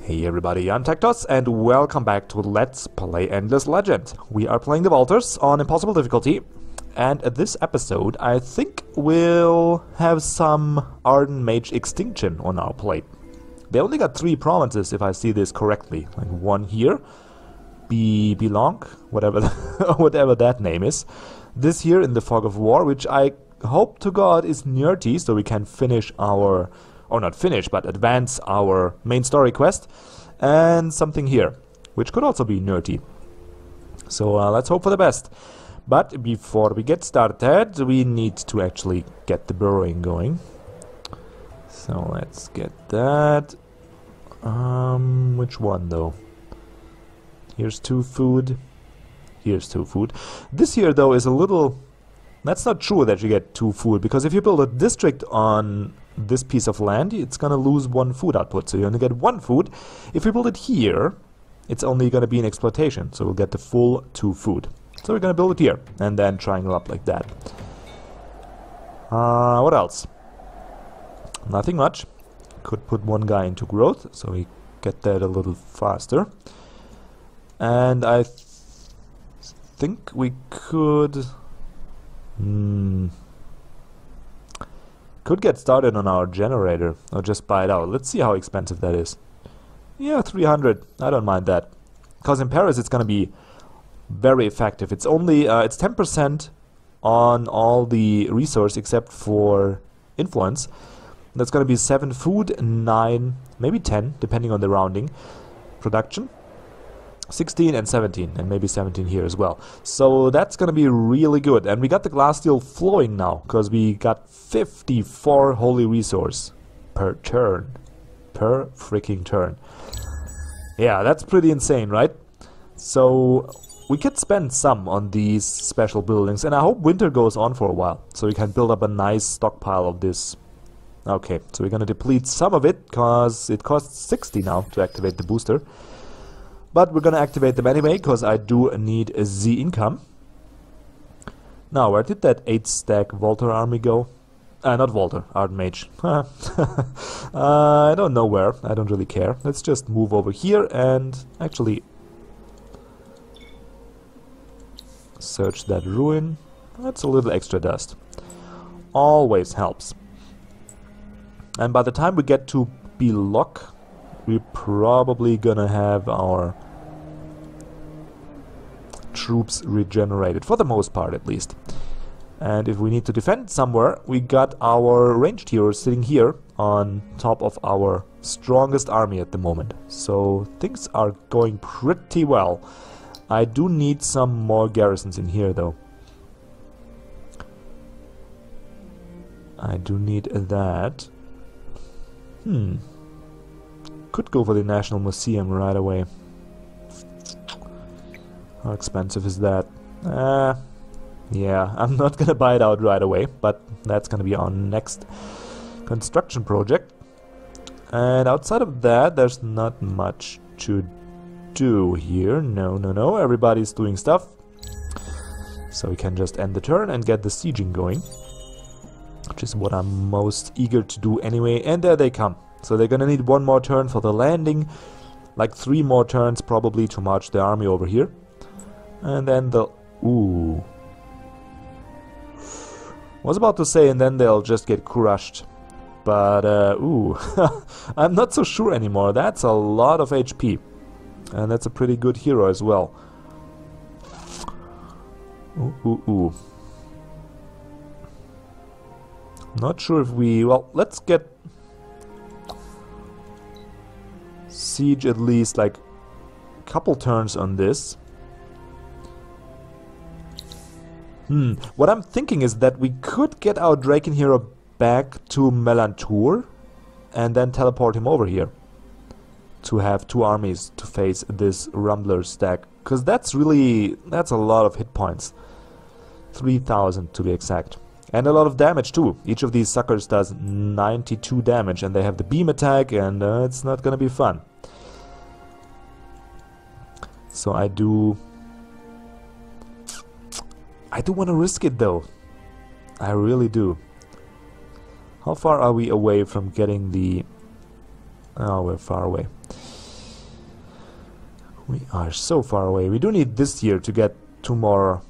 Hey everybody, I'm TecToss and welcome back to Let's Play Endless Legend. We are playing the Vaulters on Impossible difficulty, and this episode I think we'll have some Ardent Mage Extinction on our plate. They only got 3 provinces if I see this correctly, like one here, Belong, whatever whatever that name is. This here in the Fog of War, which I hope to God is Nerty, so we can finish our... or not finish, but advance our main story quest, and something here, which could also be nerdy. So let's hope for the best. But before we get started, we need to actually get the burrowing going. So let's get that. Which one though? Here's 2 food. Here's 2 food. This here though is a little... That's not true that you get 2 food, because if you build a district on this piece of land, it's gonna lose 1 food output, so you only get 1 food. If we build it here, it's only gonna be an exploitation, so we'll get the full 2 food. So we're gonna build it here, and then triangle up like that. What else? Nothing much. Could put 1 guy into growth, so we get that a little faster. And I think we could... Could get started on our generator, or just buy it out. Let's see how expensive that is. Yeah, 300. I don't mind that. Because in Paris it's gonna be very effective. It's only, it's 10% on all the resource except for influence. That's gonna be 7 food, 9, maybe 10, depending on the rounding. Production. 16 and 17, and maybe 17 here as well. So that's gonna be really good. And we got the glass steel flowing now, because we got 54 holy resource per turn. Per freaking turn. Yeah, that's pretty insane, right? So we could spend some on these special buildings, and I hope winter goes on for a while, so we can build up a nice stockpile of this. Okay, so we're gonna deplete some of it, because it costs 60 now to activate the booster. But we're gonna activate them anyway, because I do need the income. Now, where did that 8-stack Vaulter army go? Not Vaulter, Ardent Mage. I don't know where, I don't really care. Let's just move over here and actually search that ruin. That's a little extra dust. Always helps. And by the time we get to Belock, we're probably gonna have our troops regenerated, for the most part at least. And if we need to defend somewhere, we got our ranged heroes sitting here on top of our strongest army at the moment. So things are going pretty well. I do need some more garrisons in here though. I do need that. Could go for the National Museum right away. How expensive is that? Yeah, I'm not gonna buy it out right away, but that's gonna be our next construction project. And outside of that, there's not much to do here. No, everybody's doing stuff. So we can just end the turn and get the sieging going, which is what I'm most eager to do anyway. And there they come. So they're gonna need 1 more turn for the landing, like 3 more turns probably to march the army over here. And then they'll... Ooh. Was about to say, and then they'll just get crushed. But, ooh. I'm not so sure anymore. That's a lot of HP. And that's a pretty good hero as well. Ooh. Not sure if we... Well, let's get... siege at least like a couple turns on this. What I'm thinking is that we could get our Draken hero back to Melantour and then teleport him over here to have 2 armies to face this Rumbler stack, because that's a lot of hit points. 3,000 to be exact. And a lot of damage too. Each of these suckers does 92 damage, and they have the beam attack, and it's not gonna be fun. So I do want to risk it though. I really do. How far are we away from getting the... Oh, we're far away. We are so far away. We do need this year to get 2 more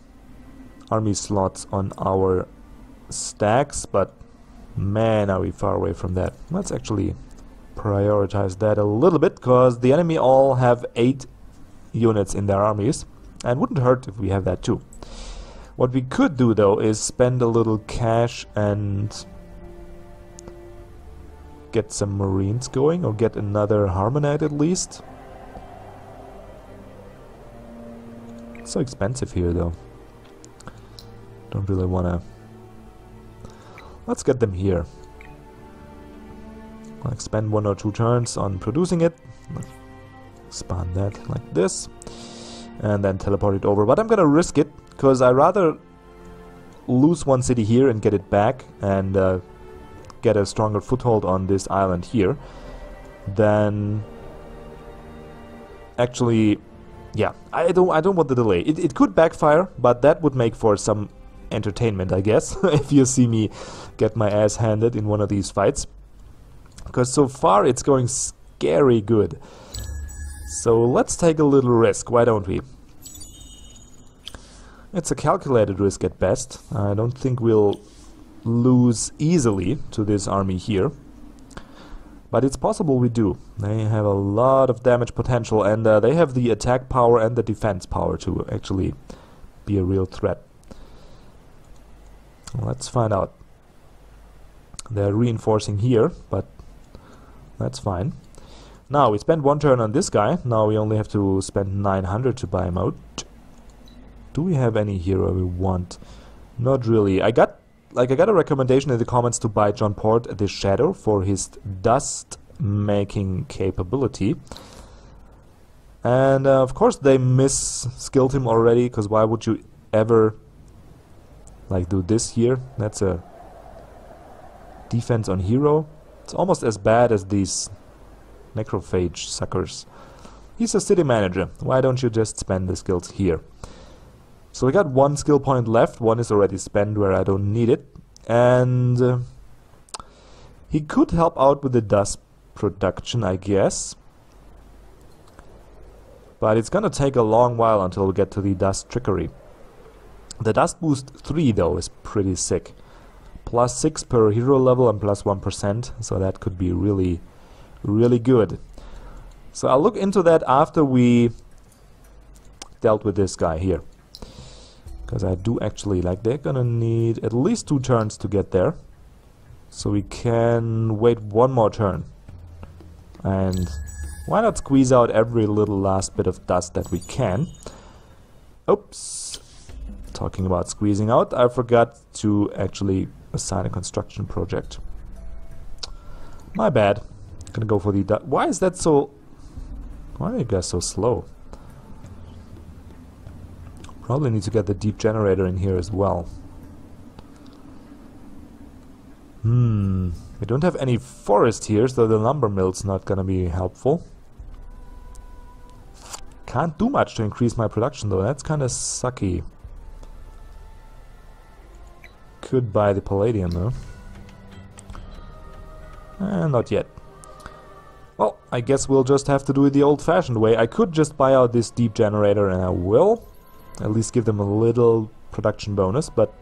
army slots on our stacks, but man, are we far away from that. Let's actually prioritize that a little bit, because the enemy all have 8 units in their armies, and wouldn't hurt if we have that too. What we could do though is spend a little cash and get some marines going, or get another Harmonite at least. It's so expensive here though. Don't really wanna... Let's get them here. Like spend 1 or 2 turns on producing it. Expand that like this. And then teleport it over. But I'm gonna risk it, because I rather lose 1 city here and get it back and get a stronger foothold on this island here than actually... Yeah, I don't want the delay. It could backfire, but that would make for some entertainment, I guess, if you see me get my ass handed in one of these fights. Because so far it's going scary good. So let's take a little risk, why don't we? It's a calculated risk at best. I don't think we'll lose easily to this army here. But it's possible we do. They have a lot of damage potential, and they have the attack power and the defense power to actually be a real threat. Let's find out. They're reinforcing here, but that's fine. Now, we spent 1 turn on this guy. Now we only have to spend 900 to buy him out. Do we have any hero we want? Not really. I got a recommendation in the comments to buy John Port the Shadow for his dust making capability. And of course they mis-skilled him already, because why would you ever like do this here? That's a defense on hero. It's almost as bad as these necrophage suckers. He's a city manager. Why don't you just spend the skills here? So we got 1 skill point left. 1 is already spent where I don't need it. And he could help out with the dust production, I guess. But it's gonna take a long while until we get to the dust trickery. The dust boost 3 though is pretty sick. Plus 6 per hero level and plus 1%. So that could be really, really good. So I'll look into that after we dealt with this guy here. Because I do actually, like, they're gonna need at least 2 turns to get there. So we can wait 1 more turn. And why not squeeze out every little last bit of dust that we can. Oops. Talking about squeezing out, I forgot to actually assign a construction project. My bad. Gonna go for the dust. Why is that so... Why are you guys so slow? Probably need to get the deep generator in here as well. We don't have any forest here, so the lumber mill's not gonna be helpful. Can't do much to increase my production though, that's kinda sucky. Could buy the palladium though. Not yet. Well, I guess we'll just have to do it the old-fashioned way. I could just buy out this deep generator, and I will. At least give them a little production bonus, but...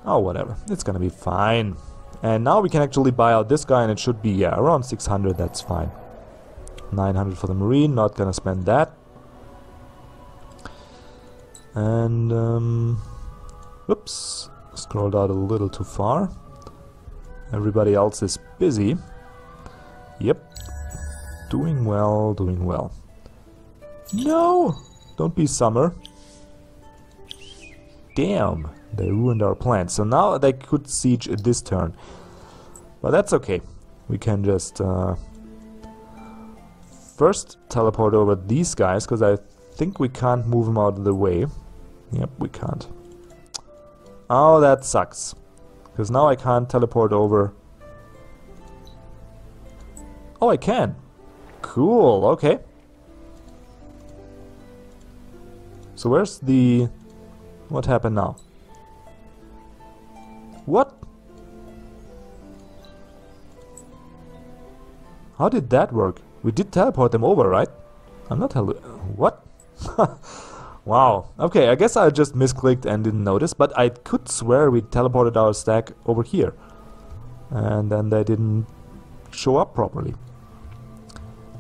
oh, whatever. It's gonna be fine. And now we can actually buy out this guy, and it should be, yeah, around 600, that's fine. 900 for the marine, not gonna spend that. And, whoops. Scrolled out a little too far. Everybody else is busy. Yep. Doing well, doing well. No! Don't be summer. Damn, they ruined our plans. So now they could siege this turn. But that's okay. We can just first teleport over these guys, because I think we can't move them out of the way. Yep, we can't. Oh, that sucks. Because now I can't teleport over. Oh, I can. Cool, okay. So where's the... what happened now? What? How did that work? We did teleport them over, right? I'm not what? Wow. Okay, I guess I just misclicked and didn't notice, but I could swear we teleported our stack over here. And then they didn't show up properly.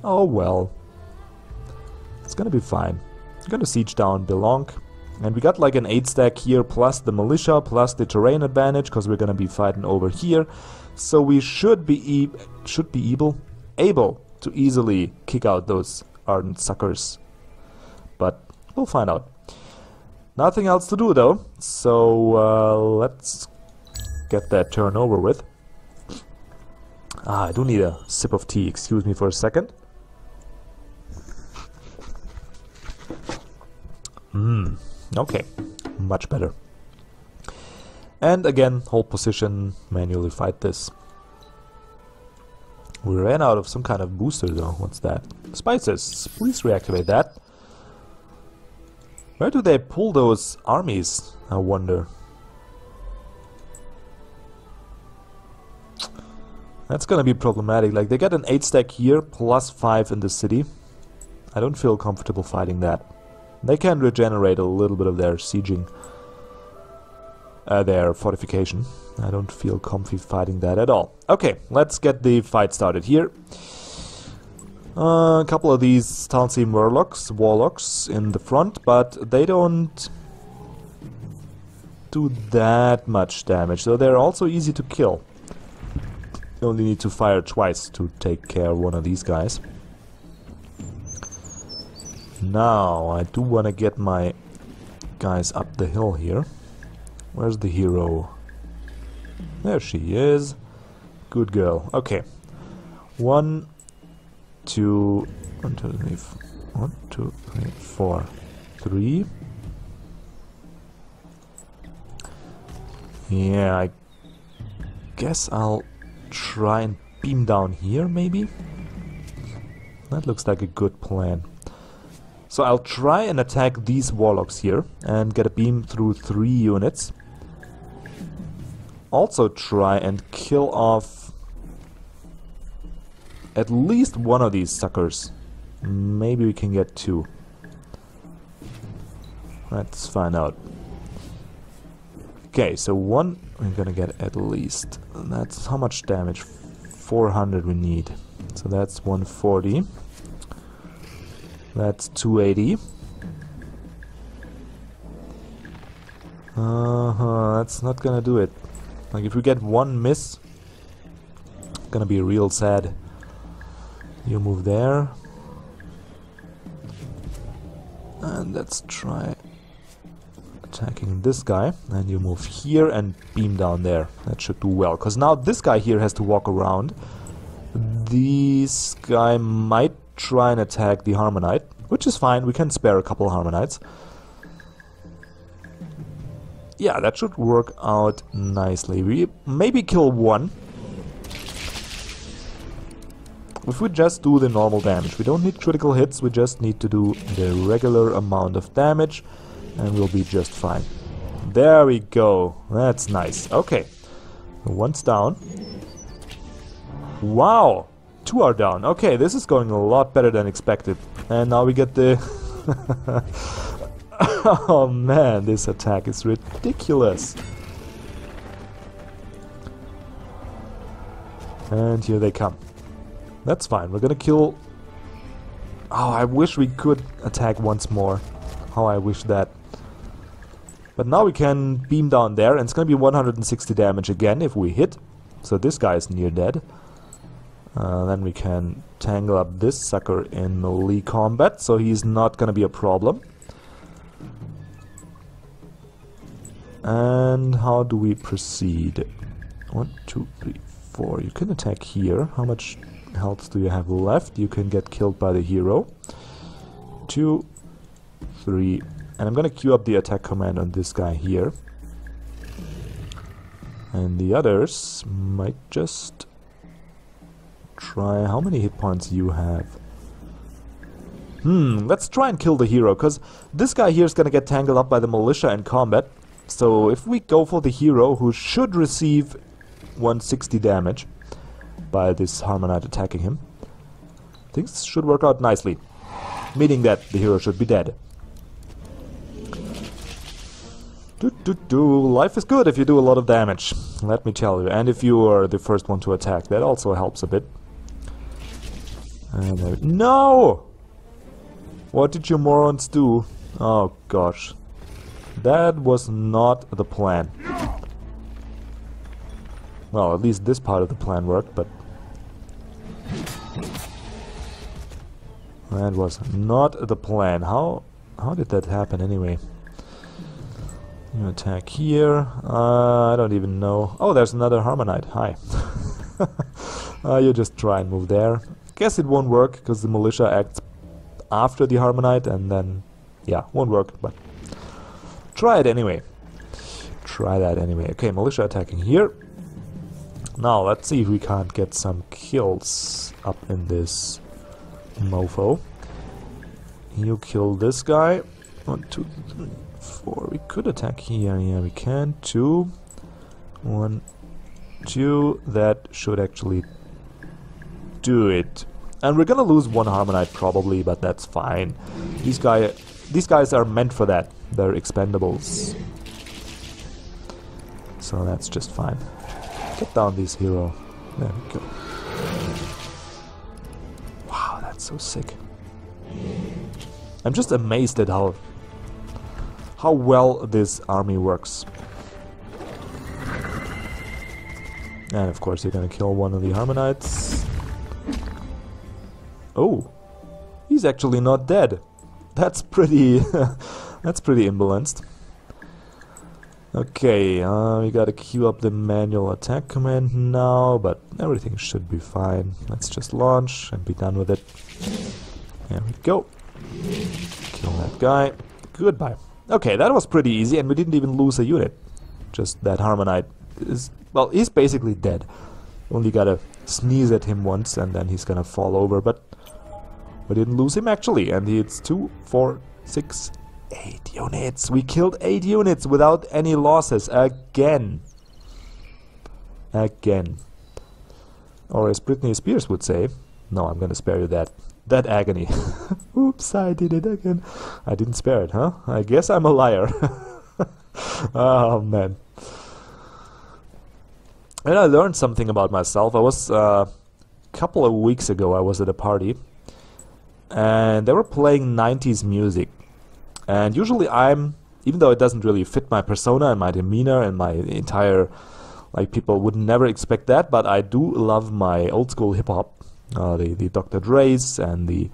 Oh well. It's gonna be fine. I'm gonna siege down Belong. And we got like an 8 stack here, plus the militia, plus the terrain advantage, because we're gonna be fighting over here. So we should be able to easily kick out those ardent suckers. But we'll find out. Nothing else to do though, so let's get that turn over with. I do need a sip of tea, excuse me for a second. Okay, much better. And again, hold position, manually fight this. We ran out of some kind of booster though. What's that? Spices. Please reactivate that. Where do they pull those armies, I wonder? That's gonna be problematic. Like, they got an 8 stack here, plus 5 in the city. I don't feel comfortable fighting that. They can regenerate a little bit of their sieging. Their fortification. I don't feel comfy fighting that at all. Okay, let's get the fight started here. A couple of these Tal'Sim warlocks in the front, but they don't do that much damage, so they're also easy to kill. You only need to fire twice to take care of one of these guys. Now, I do want to get my guys up the hill here. Where's the hero? There she is. Good girl. Okay. 1, 2, 3, 4, 3. Yeah, I guess I'll try and beam down here, maybe? That looks like a good plan. So I'll try and attack these warlocks here and get a beam through 3 units. Also try and kill off at least one of these suckers. Maybe we can get 2. Let's find out. Okay, so 1 we're gonna get at least. That's how much damage? 400 we need. So that's 140. That's 280. That's not gonna do it. Like, if we get 1 miss, it's gonna be real sad. You move there. And let's try attacking this guy. And you move here and beam down there. That should do well. Because now this guy here has to walk around. This guy might try and attack the Harmonite, which is fine. We can spare a couple Harmonites. Yeah, that should work out nicely. We maybe kill 1. If we just do the normal damage. We don't need critical hits, we just need to do the regular amount of damage and we'll be just fine. There we go. That's nice. Okay. 1's down. Wow! 2 are down. Okay, this is going a lot better than expected. And now we get the... Oh man, this attack is ridiculous. And here they come. That's fine, we're gonna kill... Oh, I wish we could attack once more. How I wish that. But now we can beam down there, and it's gonna be 160 damage again if we hit. So this guy is near dead. Then we can tangle up this sucker in melee combat, so he's not gonna be a problem. And how do we proceed? 1, 2, 3, 4. You can attack here. How much health do you have left? You can get killed by the hero. 2, 3. And I'm gonna queue up the attack command on this guy here. And the others might just try... How many hit points you have? Let's try and kill the hero, because this guy here is gonna get tangled up by the militia in combat. So if we go for the hero, who should receive 160 damage by this Harmonite attacking him, things should work out nicely. Meaning that the hero should be dead. Life is good if you do a lot of damage, let me tell you. And if you are the first one to attack, that also helps a bit. And no! What did you morons do? Oh gosh. That was not the plan. Well, at least this part of the plan worked, but that was not the plan. How did that happen anyway? You attack here. I don't even know. Oh, there's another Harmonite. Hi. You just try and move there. Guess it won't work because the militia acts after the Harmonite, and then yeah, won't work. But try it anyway. Try that anyway. Okay, militia attacking here. Now let's see if we can't get some kills up in this mofo. You kill this guy. 1, 2, 3, 4. We could attack here. Yeah, we can. 2. 1, 2. That should actually do it. And we're gonna lose one Harmonite probably, but that's fine. These guys are meant for that. They're expendables. So that's just fine. Get down this hero. There we go. Wow, that's so sick. I'm just amazed at how well this army works. And of course you're gonna kill one of the Harmonites. Oh, he's actually not dead. That's pretty that's pretty imbalanced. Okay, we gotta queue up the manual attack command now, but everything should be fine. Let's just launch and be done with it. There we go. Kill that guy. Goodbye. Okay, that was pretty easy, and we didn't even lose a unit. Just that Harmonite is... well, he's basically dead. Only gotta sneeze at him once, and then he's gonna fall over, but we didn't lose him actually, and it's 2, 4, 6... 8 units. We killed 8 units without any losses again. Again. Or as Britney Spears would say, no, I'm gonna spare you that agony. Oops, I did it again. I didn't spare it, huh? I guess I'm a liar. Oh man. And I learned something about myself. I was a couple of weeks ago I was at a party and they were playing 90s music. And usually even though it doesn't really fit my persona and my demeanor and my entire, like, people would never expect that, but I do love my old school hip hop, the Dr. Dre's and the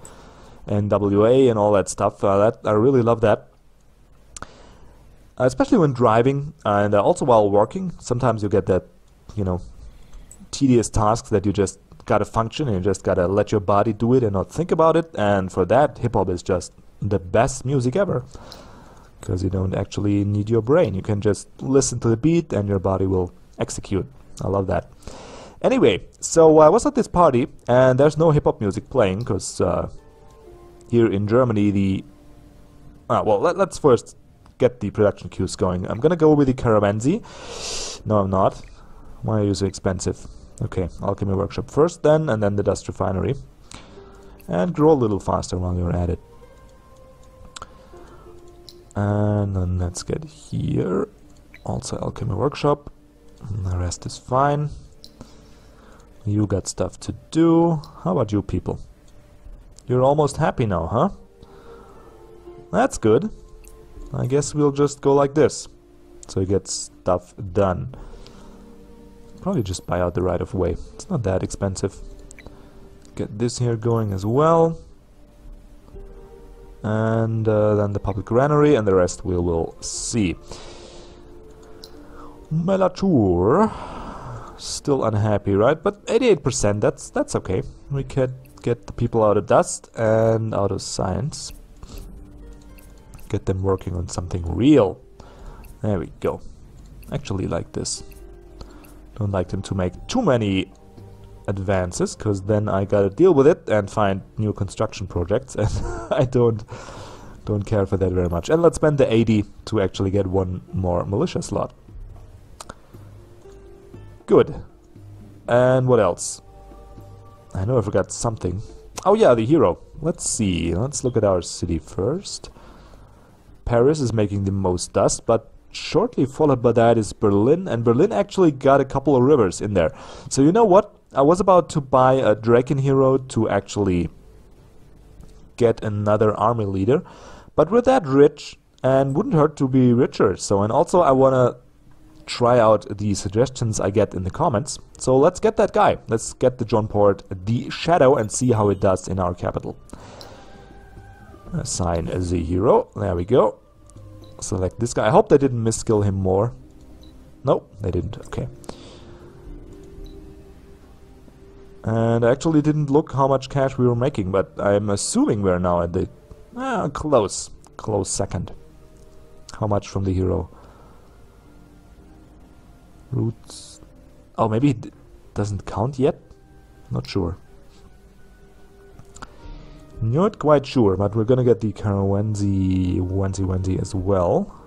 NWA and all that stuff. That I really love that, especially when driving and also while working. Sometimes you get that, you know, tedious tasks that you just gotta function and you just gotta let your body do it and not think about it. And for that, hip hop is just the best music ever, because you don't actually need your brain. You can just listen to the beat and your body will execute. I love that. Anyway, so I was at this party and there's no hip-hop music playing because here in Germany well, let's first get the production queues going. I'm gonna go with the Caravanzi. No, I'm not. Why are you so expensive? Okay, Alchemy Workshop first then, and then the Dust Refinery. And grow a little faster while you're at it. And then let's get here also Alchemy Workshop. And the rest is fine. You got stuff to do. How about you people? You're almost happy now, huh? That's good. I guess we'll just go like this, so you get stuff done. Probably just buy out the right of way. It's not that expensive. Get this here going as well. And then the public granary, and the rest we will see. Melatour, still unhappy, right? But 88%, that's okay. We can get the people out of dust and out of science. Get them working on something real. There we go. Actually like this. Don't like them to make too many advances, because then I gotta deal with it and find new construction projects, and I don't care for that very much. And let's spend the 80 to actually get one more militia slot. Good. And what else? I know I forgot something. Oh yeah, the hero. Let's see. Let's look at our city first. Paris is making the most dust, but shortly followed by that is Berlin, and Berlin actually got a couple of rivers in there. So you know what? I was about to buy a Draken hero to actually get another army leader, but we're that rich and wouldn't hurt to be richer. So, and also I want to try out the suggestions I get in the comments. So let's get that guy. Let's get the John Port, the Shadow, and see how it does in our capital. Assign as a hero. There we go. Select this guy. I hope they didn't misskill him more. Nope, they didn't. Okay. And I actually didn't look how much cash we were making, but I'm assuming we're now at the close second. How much from the hero? Roots. Oh, maybe it doesn't count yet? Not sure. Not quite sure, but we're gonna get the Wenzi as well.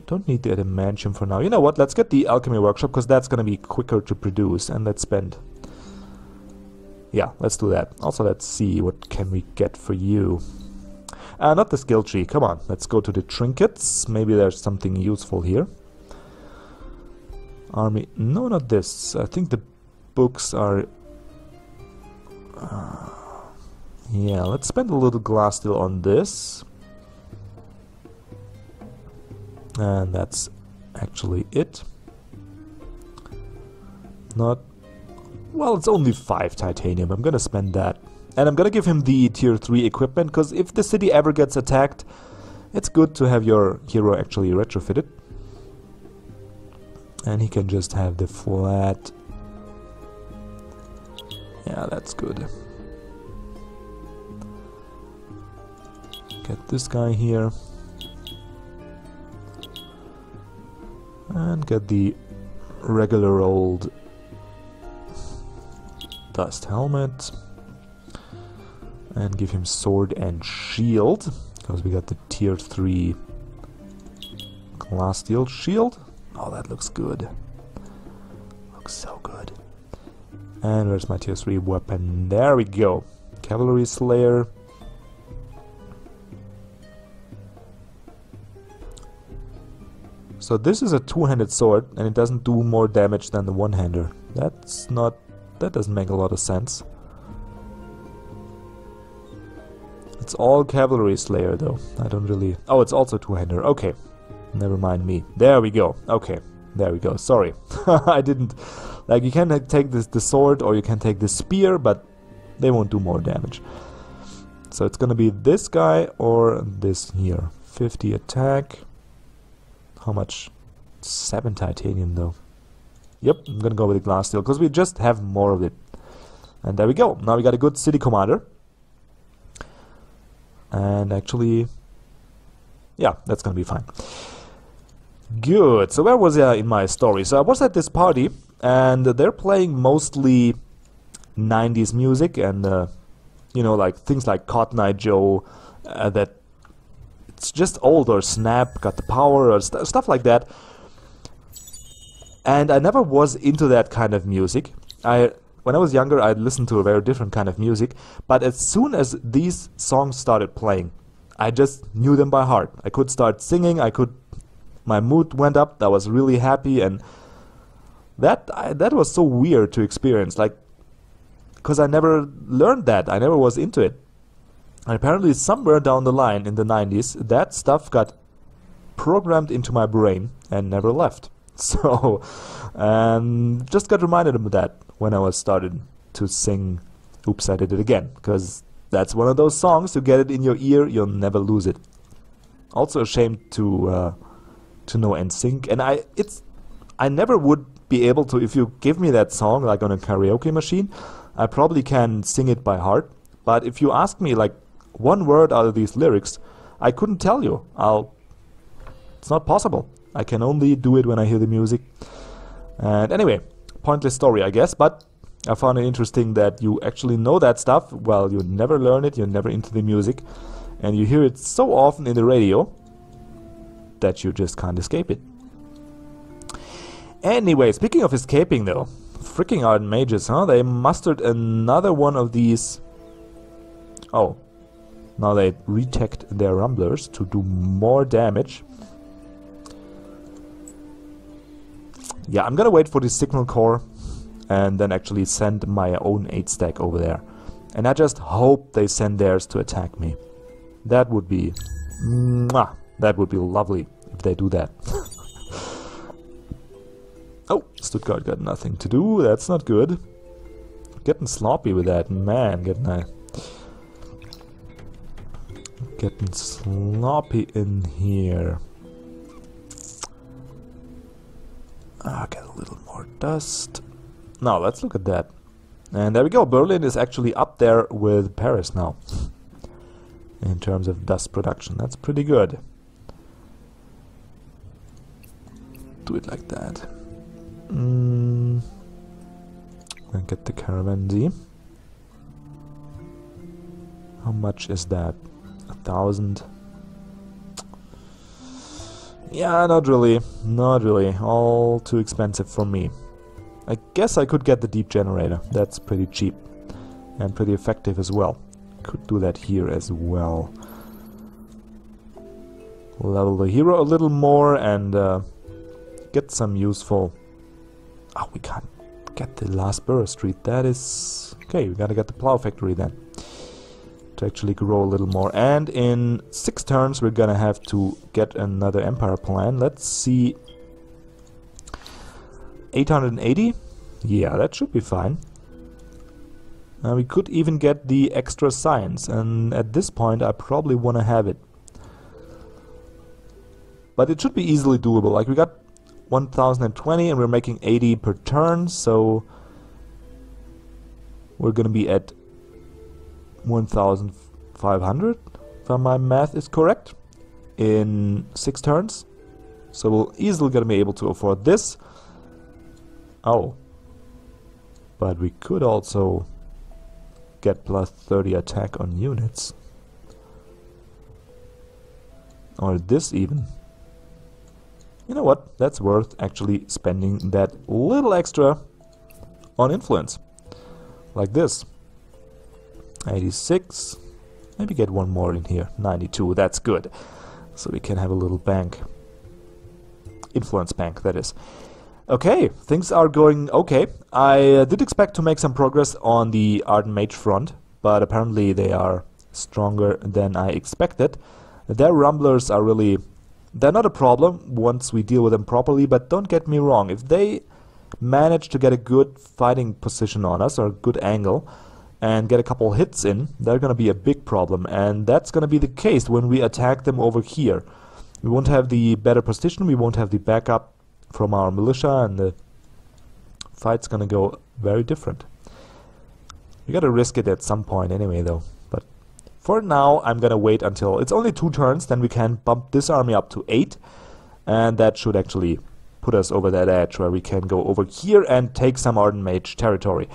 Don't need the adamantium for now. You know what? Let's get the alchemy workshop, because that's gonna be quicker to produce, and let's spend. Yeah, let's do that. Also, let's see what can we get for you. Not the skill tree. Come on, let's go to the trinkets. Maybe there's something useful here. Army. No, not this. I think the books are. Yeah, let's spend a little glass steel on this. And that's actually it. Not... Well, it's only 5 titanium. I'm gonna spend that. And I'm gonna give him the tier 3 equipment, because if the city ever gets attacked, it's good to have your hero actually retrofitted. And he can just have the flat... Yeah, that's good. Get this guy here. And get the regular old dust helmet. And give him sword and shield, because we got the tier 3 glass steel shield. Oh, that looks good. Looks so good. And where's my tier 3 weapon? There we go. Cavalry Slayer. So this is a two-handed sword, and it doesn't do more damage than the one-hander. That doesn't make a lot of sense. It's all Cavalry Slayer though. I don't really... Oh, it's also two-hander. Okay. Never mind me. There we go. Okay. There we go. Sorry. I didn't... Like, you can take the sword, or you can take the spear, but they won't do more damage. So it's gonna be this guy, or this here. 50 attack. How much? 7 titanium though. Yep, I'm gonna go with the glass steel, because we just have more of it. And there we go. Now we got a good city commander. And actually... Yeah, that's gonna be fine. Good. So where was I in my story? So I was at this party, and they're playing mostly 90s music, and you know, like things like Cotton Eye Joe, that it's just old, or Snap Got the Power, or stuff like that. And I never was into that kind of music. When I was younger, I listened to a very different kind of music, but as soon as these songs started playing, I just knew them by heart. I could start singing, my mood went up, I was really happy, and that was so weird to experience, like, because I never learned that, I never was into it. And apparently somewhere down the line in the 90s, that stuff got programmed into my brain and never left. So, just got reminded of that when I was started to sing Oops, I Did It Again, because that's one of those songs, you get it in your ear, you'll never lose it. Also ashamed to know NSYNC, and I never would be able to, if you give me that song like on a karaoke machine, I probably can sing it by heart, but if you ask me like one word out of these lyrics, I couldn't tell you. It's not possible. I can only do it when I hear the music. And anyway, pointless story, I guess, but I found it interesting that you actually know that stuff. Well, you never learn it, you're never into the music, and you hear it so often in the radio that you just can't escape it. Anyway, speaking of escaping though, freaking ardent mages, huh? They mustered another one of these. Oh. Now they retech their rumblers to do more damage. Yeah, I'm gonna wait for the signal core and then actually send my own 8 stack over there. And I just hope they send theirs to attack me. That would be... mwah, that would be lovely if they do that. Oh, Stuttgart got nothing to do. That's not good. Getting sloppy with that, man. Getting sloppy in here. Ah, get a little more dust. Now let's look at that. And there we go. Berlin is actually up there with Paris now in terms of dust production. That's pretty good. Do it like that. And get the caravanserai. How much is that? 1,000. Yeah, not really. Not really. All too expensive for me. I guess I could get the deep generator. That's pretty cheap. And pretty effective as well. Could do that here as well. Level the hero a little more and get some useful... Oh, we can't get the last Borough Street. That is... Okay, we gotta get the plow factory then. To actually grow a little more. And in 6 turns we're gonna have to get another empire plan. Let's see... 880? Yeah, that should be fine. We could even get the extra science, and at this point I probably want to have it. But it should be easily doable. Like, we got 1020 and we're making 80 per turn, so we're gonna be at 1500, if my math is correct, in 6 turns. So we'll easily gonna be able to afford this. Oh. But we could also get plus 30 attack on units. Or this even. You know what? That's worth actually spending that little extra on influence. Like this. 86. Maybe get one more in here. 92. That's good. So we can have a little bank. Influence bank, that is. Okay, things are going okay. I did expect to make some progress on the Ardent Mage front, but apparently they are stronger than I expected. Their rumblers are really... They're not a problem once we deal with them properly, but don't get me wrong. If they manage to get a good fighting position on us, or a good angle, and get a couple hits in, they're gonna be a big problem. And that's gonna be the case when we attack them over here. We won't have the better position, we won't have the backup from our militia, and the fight's gonna go very different. We gotta risk it at some point anyway though. But for now I'm gonna wait until it's only 2 turns, then we can bump this army up to 8, and that should actually put us over that edge where we can go over here and take some Ardent Mage territory.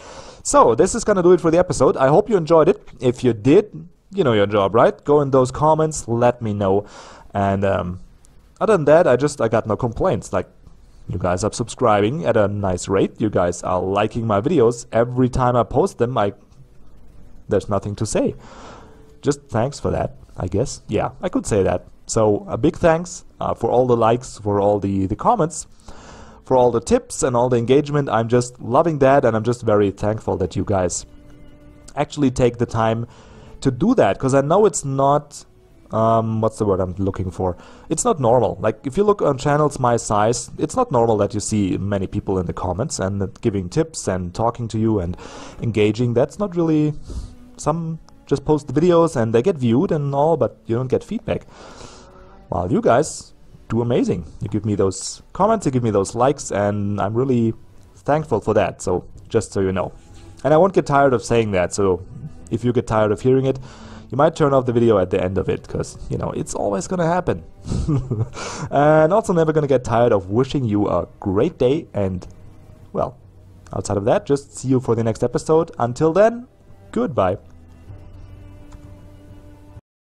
So this is gonna do it for the episode. I hope you enjoyed it. If you did, you know your job, right? Go in those comments, let me know. And other than that, I got no complaints. Like, you guys are subscribing at a nice rate. You guys are liking my videos. Every time I post them, there's nothing to say. Just thanks for that, I guess. Yeah, I could say that. So a big thanks for all the likes, for all the comments, for all the tips and all the engagement. I'm just loving that, and I'm just very thankful that you guys actually take the time to do that. Because I know it's not... what's the word I'm looking for? It's not normal. Like, if you look on channels my size, it's not normal that you see many people in the comments and giving tips and talking to you and engaging. That's not really... Some just post the videos and they get viewed and all, but you don't get feedback. While you guys do amazing. You give me those comments, you give me those likes, and I'm really thankful for that. So, just so you know. And I won't get tired of saying that, so if you get tired of hearing it, you might turn off the video at the end of it, because, you know, it's always gonna happen. And also never gonna get tired of wishing you a great day, and, well, outside of that, just see you for the next episode. Until then, goodbye.